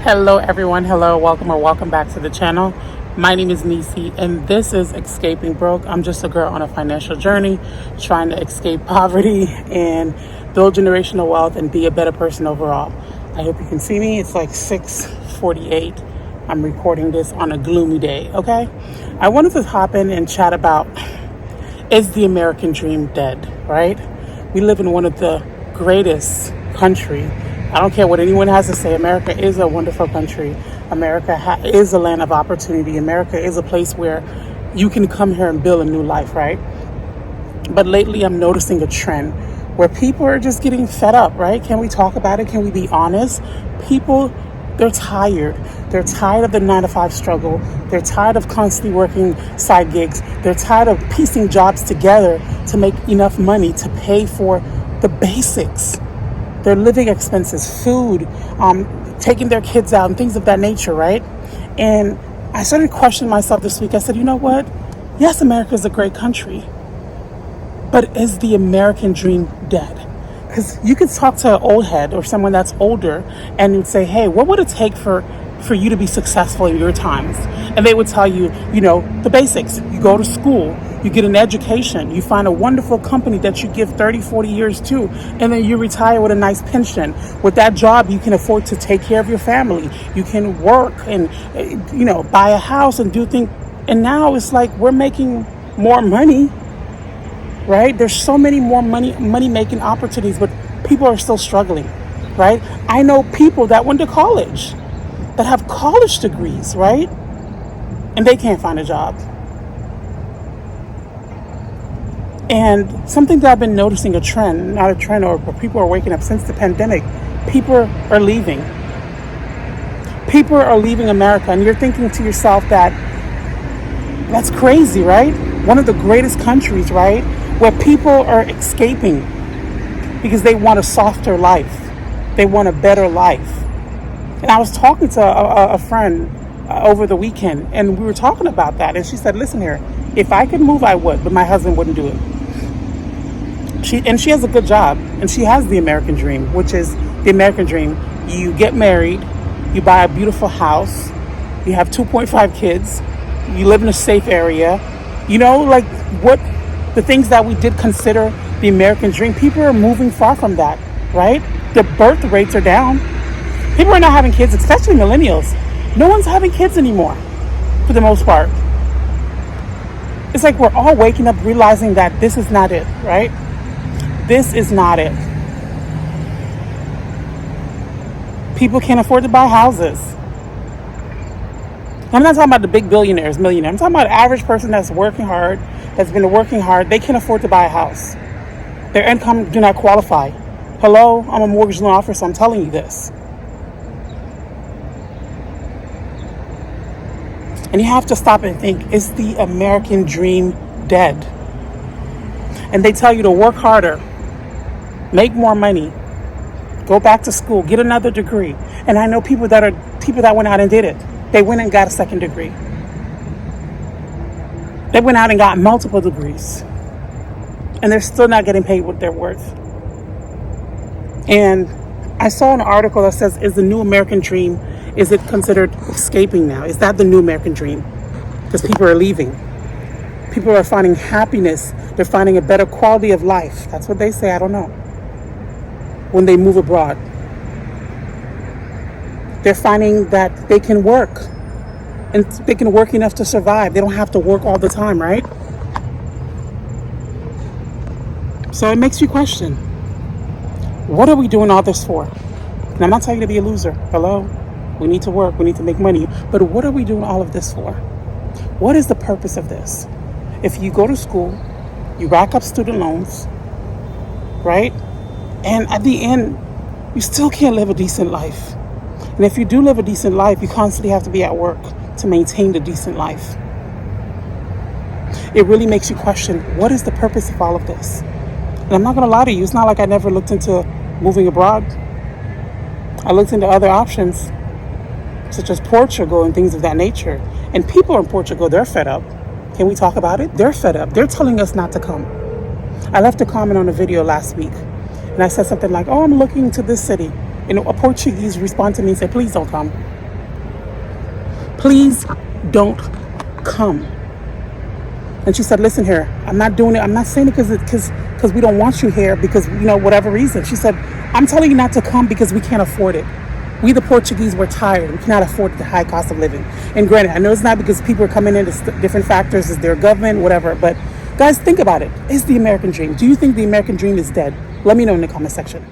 Hello everyone, hello, welcome or welcome back to the channel. My name is Nisi and this is Escaping Broke. I'm just a girl on a financial journey trying to escape poverty and build generational wealth and be a better person overall. I hope you can see me. It's like 6:48. I'm recording this on a gloomy day, okay? I wanted to hop in and chat about, is the American dream dead, right? We live in one of the greatest country. I don't care what anyone has to say. America is a wonderful country. America is a land of opportunity. America is a place where you can come here and build a new life, right? But lately I'm noticing a trend where people are just getting fed up, right? Can we talk about it? Can we be honest? People, they're tired. They're tired of the 9-to-5 struggle. They're tired of constantly working side gigs. They're tired of piecing jobs together to make enough money to pay for the basics. Their living expenses, food, taking their kids out and things of that nature, right? And I started questioning myself this week. I said, you know what? Yes, America is a great country, but is the American dream dead? Because you could talk to an old head or someone that's older and you'd say, hey, what would it take for you to be successful in your times? And they would tell you, the basics. You go to school, you get an education, you find a wonderful company that you give 30, 40 years to, and then you retire with a nice pension. With that job, you can afford to take care of your family. You can work and, buy a house and do things. And now it's like we're making more money, right? There's so many more money making opportunities, but people are still struggling, right? I know people that went to college, that have college degrees, right? And they can't find a job. And something that I've been noticing, a trend, not a trend, or people are waking up since the pandemic, people are leaving. People are leaving America, and you're thinking to yourself that's crazy, right? One of the greatest countries, right? Where people are escaping because they want a softer life. They want a better life. And I was talking to a friend over the weekend, and we were talking about that. And she said, listen here, if I could move, I would, but my husband wouldn't do it. She has a good job, and she has the American dream, which is the American dream. You get married, you buy a beautiful house, you have 2.5 kids, you live in a safe area. What the things that we did consider the American dream, people are moving far from that, right? The birth rates are down. People are not having kids, especially millennials. No one's having kids anymore, for the most part. It's like we're all waking up realizing that this is not it, right? This is not it. People can't afford to buy houses. I'm not talking about the big billionaires, millionaires. I'm talking about the average person that's working hard, that's been working hard. They can't afford to buy a house. Their income do not qualify. Hello, I'm a mortgage loan officer, so I'm telling you this. And you have to stop and think, is the American dream dead? And they tell you to work harder, make more money, go back to school, get another degree. And I know people that went out and did it. They went and got a second degree. They went out and got multiple degrees. And they're still not getting paid what they're worth. And I saw an article that says, is the new American dream, is it considered escaping now? Is that the new American dream? Because people are leaving. People are finding happiness. They're finding a better quality of life. That's what they say. I don't know. When they move abroad, they're finding that they can work and they can work enough to survive. They don't have to work all the time, right? So it makes you question, what are we doing all this for? And I'm not telling you to be a loser. Hello? We need to work. We need to make money. But what are we doing all of this for? What is the purpose of this? If you go to school, you rack up student loans, right? And at the end, you still can't live a decent life. And if you do live a decent life, you constantly have to be at work to maintain the decent life. It really makes you question, what is the purpose of all of this? And I'm not going to lie to you. It's not like I never looked into moving abroad. I looked into other options, such as Portugal and things of that nature. And people in Portugal, they're fed up. Can we talk about it? They're fed up. They're telling us not to come. I left a comment on a video last week, and I said something like, oh, I'm looking to this city. And a Portuguese responded to me and said, please don't come. Please don't come. And she said, listen here, I'm not doing it. I'm not saying it because we don't want you here because, whatever reason. She said, I'm telling you not to come because we can't afford it. We, the Portuguese, we're tired. We cannot afford the high cost of living. And granted, I know it's not because people are coming into different factors, it's their government, whatever. But guys, think about it. It's the American dream. Do you think the American dream is dead? Let me know in the comment section.